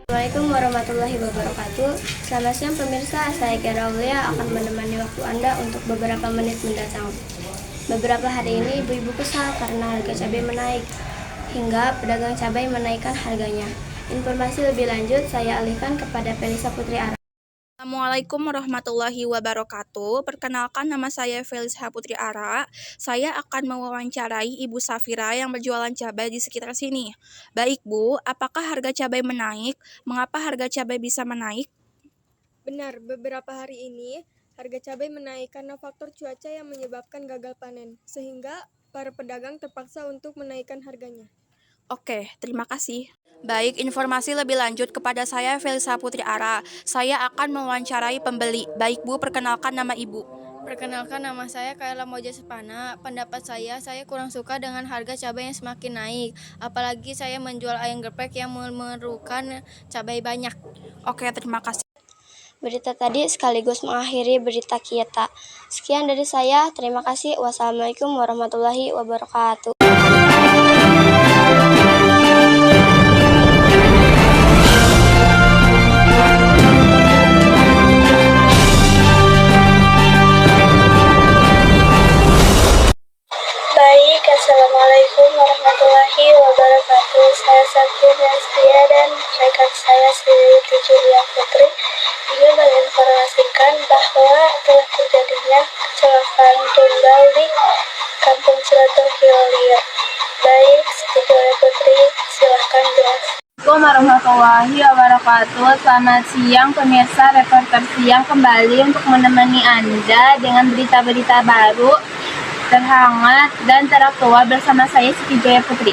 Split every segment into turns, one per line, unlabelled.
Assalamualaikum warahmatullahi wabarakatuh. Selamat siang pemirsa, saya Kira Aulia akan menemani waktu Anda untuk beberapa menit mendatang. Beberapa hari ini ibu-ibu kesal karena harga cabai menaik, hingga pedagang cabai menaikkan harganya. Informasi lebih lanjut saya alihkan kepada Felisa Putri Ara.
Assalamualaikum warahmatullahi wabarakatuh. Perkenalkan, nama saya Felisa Putri Ara. Saya akan mewawancarai Ibu Safira yang berjualan cabai di sekitar sini. Baik Bu, apakah harga cabai menaik? Mengapa harga cabai bisa menaik?
Benar, beberapa hari ini harga cabai menaik karena faktor cuaca yang menyebabkan gagal panen, sehingga para pedagang terpaksa untuk menaikkan harganya.
Oke, terima kasih. Baik, informasi lebih lanjut kepada saya Felisa Putri Ara. Saya akan mewawancarai pembeli. Baik Bu, perkenalkan nama Ibu.
Perkenalkan, nama saya Kaila Moja Sepana. Pendapat saya kurang suka dengan harga cabai yang semakin naik. Apalagi saya menjual ayam geprek yang memerlukan cabai banyak.
Oke, terima kasih.
Berita tadi sekaligus mengakhiri berita kita. Sekian dari saya, terima kasih. Wassalamualaikum warahmatullahi wabarakatuh. Baik, Assalamualaikum warahmatullahi wabarakatuh. Saya Sakti Nastia dan rekan saya Siti Julia Putri ingin menginformasikan bahwa telah terjadinya kecelakaan tunggal di Kampung Ciletuh Hilir. Baik, Siti Julia Putri, silahkan jelas.
Assalamualaikum warahmatullahi wabarakatuh. Selamat siang pemirsa, reporter siang kembali untuk menemani Anda dengan berita-berita baru, terhangat dan teraktual bersama saya Siti Joya Putri.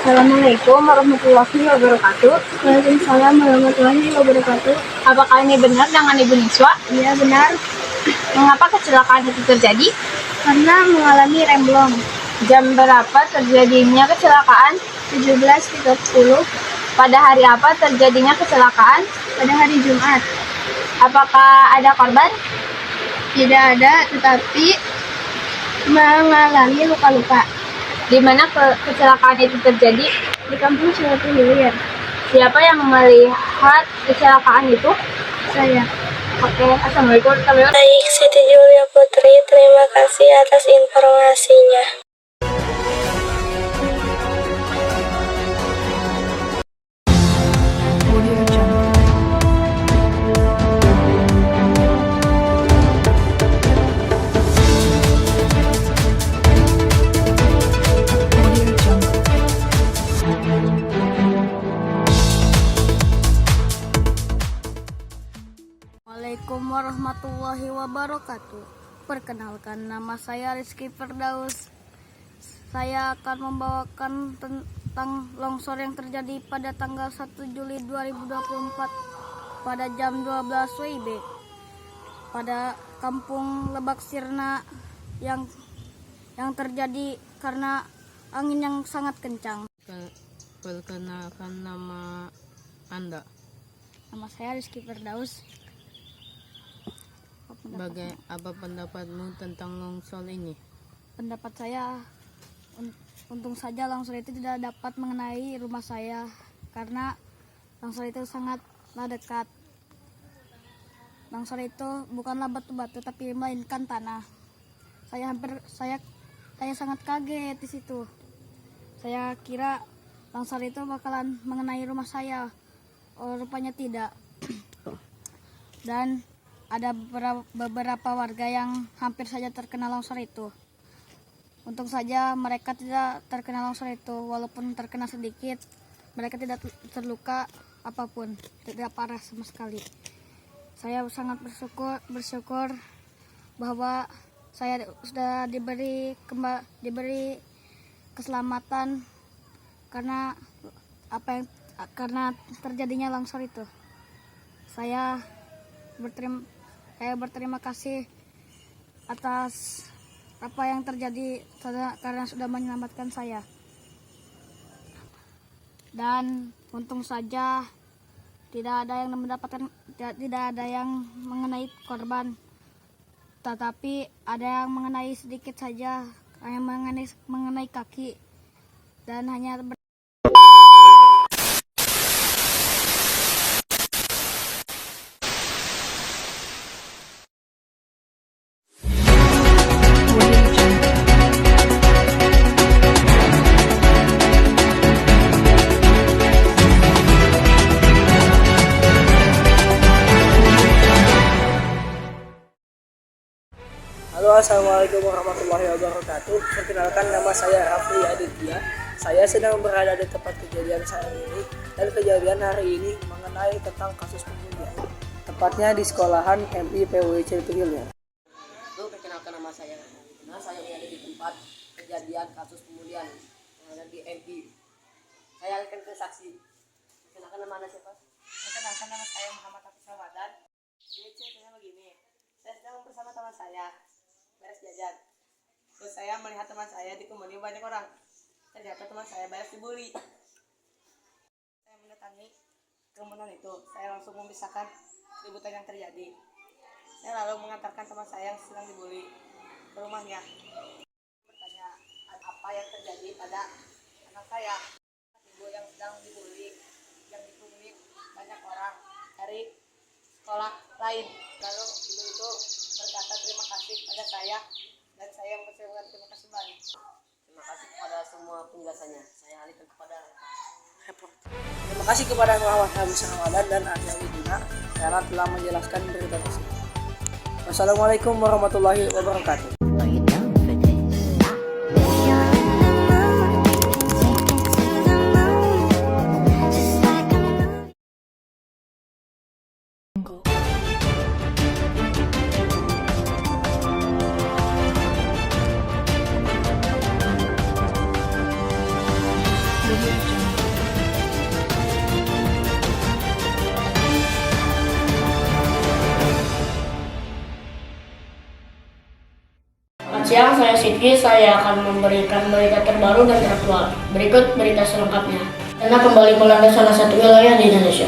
Assalamualaikum warahmatullahi wabarakatuh.
Waalaikumsalam warahmatullahi wabarakatuh.
Apakah ini benar dengan Ibu Niswa?
Iya benar,
Mengapa kecelakaan itu terjadi?
karena mengalami remblong.
Jam berapa terjadinya kecelakaan?
17.30
Pada hari apa terjadinya kecelakaan?
pada hari Jumat.
Apakah ada korban?
Tidak ada, tetapi mengalami luka-luka.
Di mana kecelakaan itu terjadi?
Di Kampung Ciletuh Hilir.
Siapa yang melihat kecelakaan itu?
Saya.
Oke, assalamualaikum.
Baik, Siti Julia Putri, terima kasih atas informasinya.
Assalamualaikum warahmatullahi wabarakatuh. Perkenalkan, nama saya Rizky Firdaus. Saya akan membawakan tentang longsor yang terjadi pada tanggal 1 Juli 2024 pada jam 12 WIB pada Kampung Lebak Sirna yang terjadi karena angin yang sangat kencang.
Perkenalkan nama Anda.
Nama saya Rizky Firdaus.
Apa pendapatmu tentang longsor ini?
Pendapat saya, untung saja longsor itu tidak dapat mengenai rumah saya karena longsor itu sangatlah dekat. Longsor itu bukanlah batu-batu tapi melainkan tanah. Saya sangat kaget di situ. Saya kira longsor itu bakalan mengenai rumah saya. Oh, rupanya tidak. Dan ada beberapa warga yang hampir saja terkena longsor itu. Untung saja mereka tidak terkena longsor itu, walaupun terkena sedikit, mereka tidak terluka apapun, tidak parah sama sekali. Saya sangat bersyukur bahwa saya sudah diberi keselamatan karena karena terjadinya longsor itu. Saya berterima kasih atas apa yang terjadi karena sudah menyelamatkan saya. Dan untung saja tidak ada yang mengenai korban, tetapi ada yang mengenai sedikit saja, yang mengenai kaki dan hanya
Halo, assalamualaikum warahmatullahi wabarakatuh. Perkenalkan, nama saya Rafli Aditya. Saya sedang berada di tempat kejadian saat ini, dan kejadian hari ini mengenai tentang kasus pembunuhan. Tepatnya di sekolahan MIPWC Trilnya.
Perkenalkan, nama saya. Saya berada di tempat kejadian kasus pembunuhan yang ada di MI. Saya akan ke saksi. Perkenalkan, nama Anda siapa?
Perkenalkan, nama saya Muhammad Hafiz Ramadan. Jadi ceritanya begini, saya sedang bersama teman saya beres jajan. Terus saya melihat teman saya dikerumuni banyak orang. Ternyata teman saya beres dibully. Saya mendatangi kerumunan itu. Saya langsung memisahkan keributan yang terjadi. Saya lalu mengantarkan teman saya yang sedang dibully ke rumahnya. Bertanya apa yang terjadi pada anak saya. Ibu yang sedang dibully, yang dikerumuni banyak orang dari sekolah lain. Lalu ibu itu berkata terima kasih pada saya, dan saya mengucapkan terima kasih balik.
Terima kasih kepada semua penjelasannya. Saya alihkan kepada
Terima kasih kepada Muhammad Hafiz Ramadan dan Arya Widina karena telah menjelaskan berita tersebut. Wassalamualaikum warahmatullahi wabarakatuh.
Siang, saya Sidki. Saya akan memberikan berita terbaru dan teraktual. Berikut berita selengkapnya. Bencana kembali melanda salah satu wilayah di Indonesia.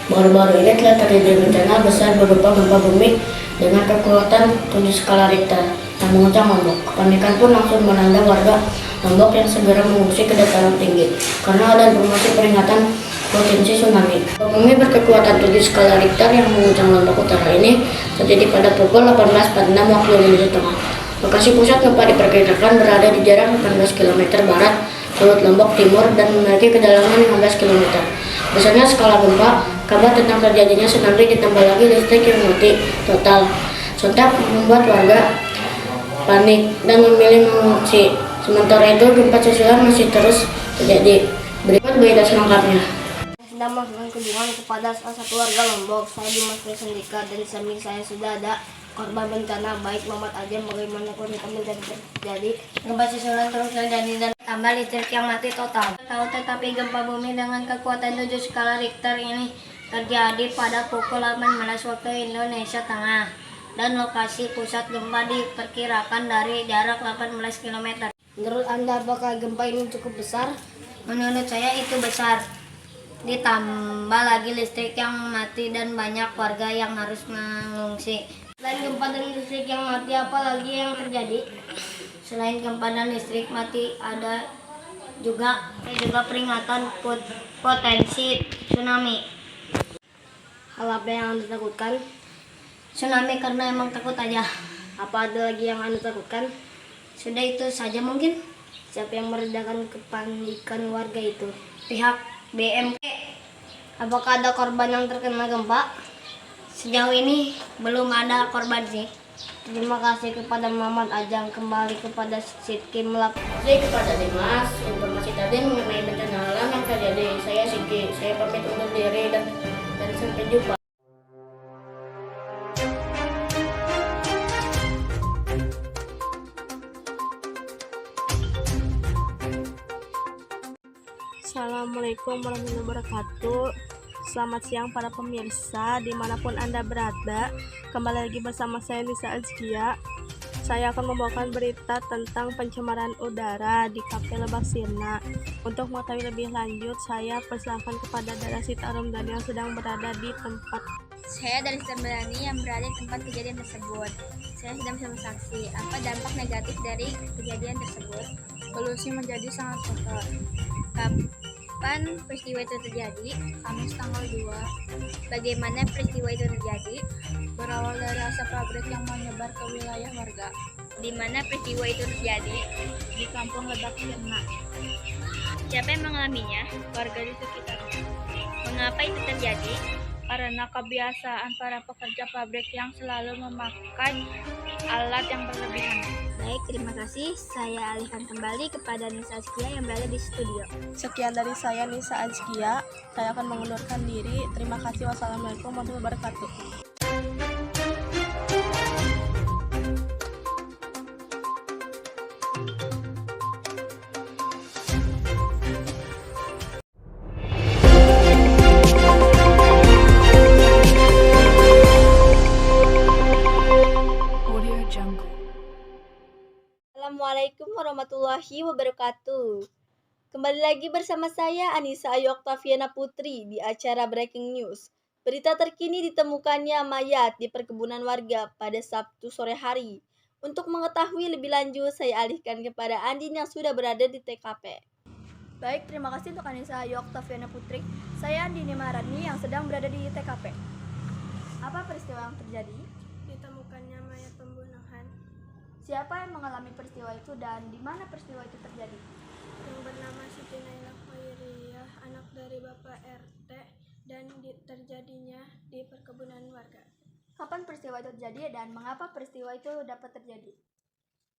Baru-baru ini telah terjadi bencana besar berupa gempa bumi dengan kekuatan 7 skala Richter yang mengguncang Lombok. Kepanikan pun langsung melanda warga Lombok yang segera mengungsi ke dataran tinggi karena ada informasi peringatan potensi tsunami. Gempa bumi berkekuatan 7 skala Richter yang mengguncang Lombok Utara ini terjadi pada pukul 18.46 waktu Indonesia Tengah. Lokasi pusat gempa diperkirakan berada di jarak 18 km barat laut Lombok Timur dan memiliki kedalaman 15 km. Besarnya skala gempa, kabar tentang terjadinya tsunami ditambah lagi listrik yang mati total. Sontak membuat warga panik dan memilih mengungsi. Sementara itu gempa susulan masih terus terjadi. Berikut berita selengkapnya.
Sedang melakukan kunjungan kepada salah satu warga Lombok. Saya Dimas Sendika dan di samping saya sudah ada korban bencana baik Muhammad Ajam. Bagaimana kondisi terjadi? Gempa susulan terus terjadi dan tambah listrik yang mati total. Tetapi gempa bumi dengan kekuatan 7 skala Richter ini terjadi pada pukul 18 waktu Indonesia Tengah dan lokasi pusat gempa diperkirakan dari jarak 18 km. Menurut Anda apakah gempa ini cukup besar? Menurut saya itu besar. Ditambah lagi listrik yang mati dan banyak warga yang harus mengungsi. Selain gempa dan listrik yang mati, apa lagi yang terjadi? Selain gempa dan listrik mati, ada juga peringatan potensi tsunami. Hal apa yang Anda takutkan? Tsunami karena emang takut aja. Apa ada lagi yang Anda takutkan? Sudah itu saja mungkin. Siapa yang meredakan kepanikan warga itu? Pihak BMK. Apakah ada korban yang terkena gempa? Sejauh ini belum ada korban sih. Terima kasih kepada Muhammad Ajang, kembali kepada Sidki melakukan.
Terima kasih kepada Dimas informasi tadi mengenai bencana alam yang terjadi. Saya Sidki, saya pamit undur diri dan sampai jumpa.
Assalamualaikum warahmatullahi wabarakatuh. Selamat siang para pemirsa dimanapun Anda berada. Kembali lagi bersama saya Nisa Azkia. Saya akan membawakan berita tentang pencemaran udara di Kafe Lebak Sirna. Untuk mengetahui lebih lanjut, saya persilahkan kepada Dara Sitarum dan yang sedang berada di tempat.
Saya dari Sembrani yang berada di tempat kejadian tersebut. Saya sedang bersama saksi. Apa dampak negatif dari kejadian tersebut?
Polusi menjadi sangat kotor.
Kapan peristiwa itu terjadi?
Kamis tanggal 2
Bagaimana peristiwa itu terjadi?
berawal dari asap pabrik yang menyebar ke wilayah warga
Di mana peristiwa itu terjadi?
di Kampung Lebak Sirna.
Siapa yang mengalaminya?
Warga di sekitarnya.
Mengapa itu terjadi?
Karena kebiasaan para pekerja pabrik yang selalu memakai alat yang berlebihan.
Baik, terima kasih. Saya alihkan kembali kepada Nisa Azkia yang berada di studio.
Sekian dari saya Nisa Azkia. Saya akan mengundurkan diri. Terima kasih. Wassalamualaikum warahmatullahi wabarakatuh.
Assalamualaikum warahmatullahi wabarakatuh. Kembali lagi bersama saya Anissa Ayu Oktaviana Putri di acara Breaking News. Berita terkini ditemukannya mayat di perkebunan warga pada Sabtu sore hari. Untuk mengetahui lebih lanjut, saya alihkan kepada Andin yang sudah berada di TKP.
Baik, terima kasih untuk Anissa Ayu Oktaviana Putri. Saya Andini Maharani yang sedang berada di TKP. Apa peristiwa yang terjadi?
Ditemukannya mayat pembunuhan
Siapa yang mengalami peristiwa itu dan di mana peristiwa itu terjadi?
yang bernama Siti Naila Khairiyah, anak dari Bapak RT, dan terjadinya di perkebunan warga.
Kapan peristiwa itu terjadi dan mengapa peristiwa itu dapat terjadi?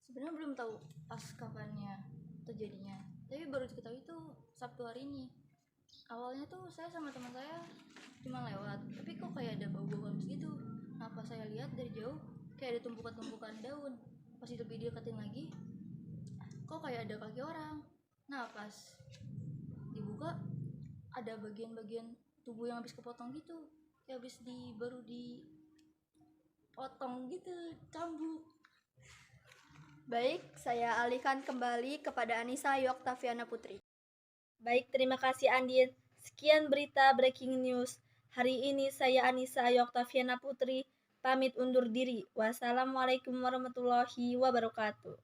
Sebenarnya belum tahu pas kapannya terjadinya, tapi baru diketahui itu Sabtu hari ini. Awalnya tuh saya sama teman saya cuma lewat, tapi kok kayak ada bau-bau hamis gitu. Nah pas saya lihat dari jauh kayak ada tumpukan-tumpukan daun. Pas itu video deketin lagi, kok kayak ada kaki orang. Nah pas dibuka ada bagian-bagian tubuh yang habis kepotong gitu, kayak habis baru dipotong gitu, cambuk.
Baik, saya alihkan kembali kepada Anissa Ayu Oktaviana Putri.
Baik, terima kasih Andin. Sekian berita Breaking News. Hari ini saya Anissa Ayu Oktaviana Putri pamit undur diri. Wassalamualaikum warahmatullahi wabarakatuh.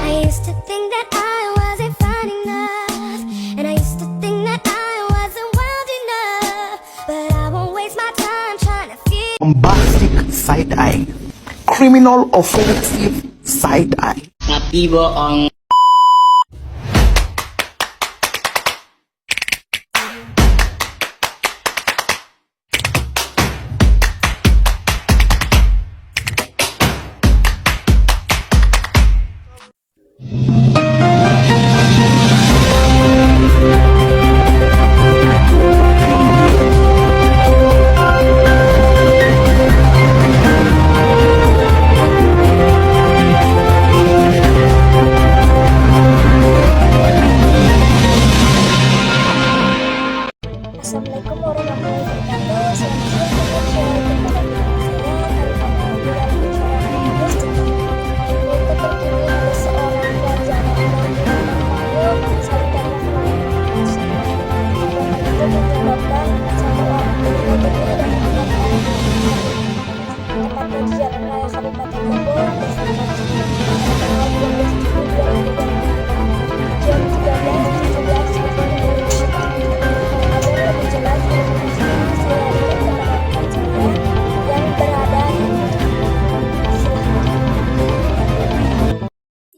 I used to think that I wasn't fine enough, and I used to think that I wasn't wild enough, but I won't waste my time trying to feel
bombastic side-eye, criminal offensive side-eye.
Tapi bohong.
Assalamualaikum warahmatullahi wabarakatuh. Selamat siang pemirsa. Kembali bersama saya Arifah Mahmudi dalam acara News. Berita terkini ada seorang pelajar yang menggunakan sarung tangan yang itu menyebabkan satu orang meninggal dunia dan 4 orang tempat kejadian raya Kabupaten Bogor bersama pada tanggal 12 Juli 2024 jam 13.17 agar lebih jelas informasinya saya berikan kepada rekan saya yang berada di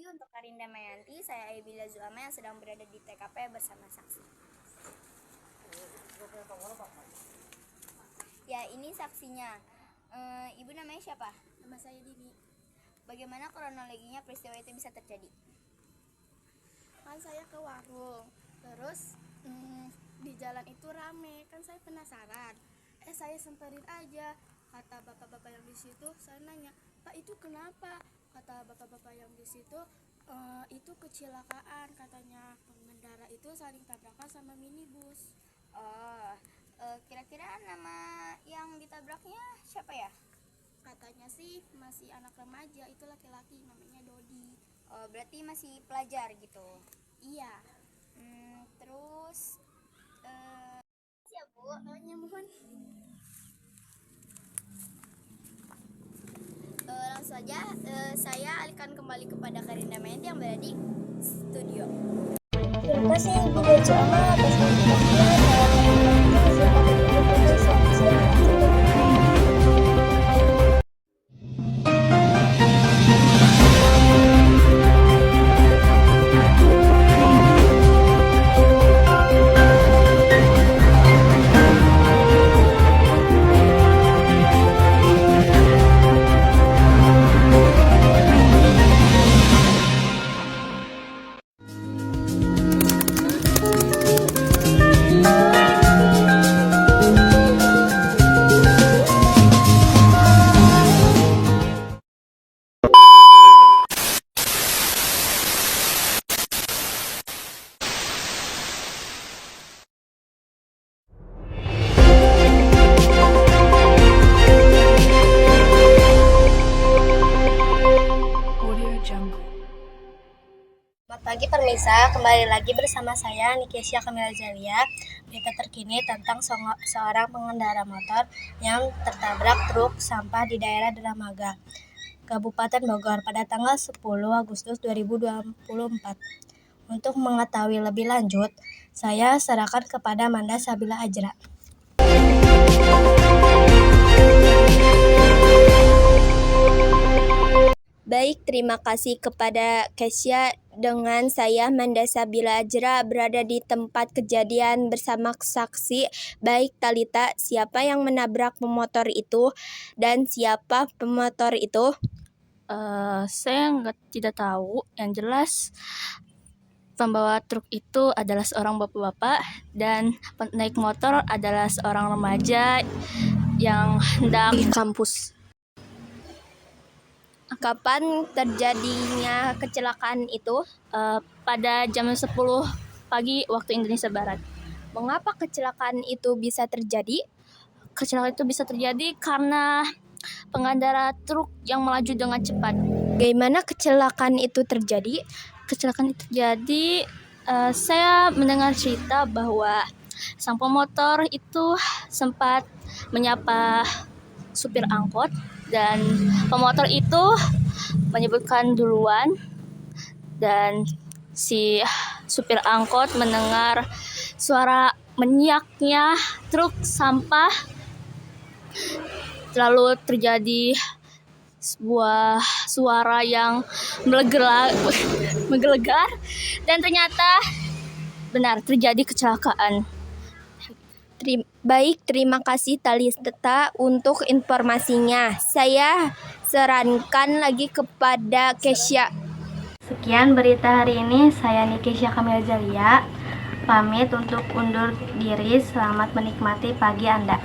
Untuk Karinda Mayanti, saya Aibila Zuama yang sedang berada di TKP bersama saksi. Ya, ini saksinya. Ibu namanya siapa? Nama saya Dini. Bagaimana kronologinya peristiwa itu bisa terjadi?
Kan saya ke warung, terus
Di jalan itu rame, kan saya penasaran. Saya semperin aja. Kata bapak-bapak yang di situ, saya nanya, "Pak, itu kenapa?" Kata bapak-bapak yang di situ, itu kecelakaan katanya. Pengendara itu saling tabrakan sama minibus.
Kira-kira nama yang ditabraknya siapa ya?
Katanya sih masih anak remaja, itu laki-laki namanya Dodi.
Berarti masih pelajar gitu.
Iya.
Terus
Ya Bu, mohon.
langsung saja saya alihkan kembali kepada Karinda Mayanti yang berada di studio.
Terima kasih Ibu Gajah Amal atas informasinya.
Selamat pagi pemirsa, kembali lagi bersama saya Nikesya Kamila Zalia. Berita terkini tentang seorang pengendara motor yang tertabrak truk sampah di daerah Dramaga, Kabupaten Bogor pada tanggal 10 Agustus 2024. Untuk mengetahui lebih lanjut, saya serahkan kepada Manda Sabila Ajra.
Baik, terima kasih kepada Kesya. Dengan saya Manda Sabila Ajra berada di tempat kejadian bersama saksi. Baik Talita, siapa yang menabrak pemotor itu dan siapa pemotor itu?
Saya tidak tahu. Yang jelas pembawa truk itu adalah seorang bapak-bapak dan penaik motor adalah seorang remaja yang hendak di kampus.
Kapan terjadinya kecelakaan itu?
Pada jam 10 pagi waktu Indonesia Barat.
Mengapa kecelakaan itu bisa terjadi?
Kecelakaan itu bisa terjadi karena pengendara truk yang melaju dengan cepat.
Bagaimana kecelakaan itu terjadi?
Kecelakaan itu terjadi, saya mendengar cerita bahwa sang pemotor itu sempat menyapa supir angkot dan pemotor itu menyebutkan duluan dan si supir angkot mendengar suara menyiaknya truk sampah, lalu terjadi sebuah suara yang menggelegar dan ternyata benar terjadi kecelakaan.
Baik, terima kasih Talita untuk informasinya. Saya sarankan lagi kepada Kesya.
Sekian berita hari ini, saya Nikesya Kamila Zalia. Pamit untuk undur diri, selamat menikmati pagi Anda.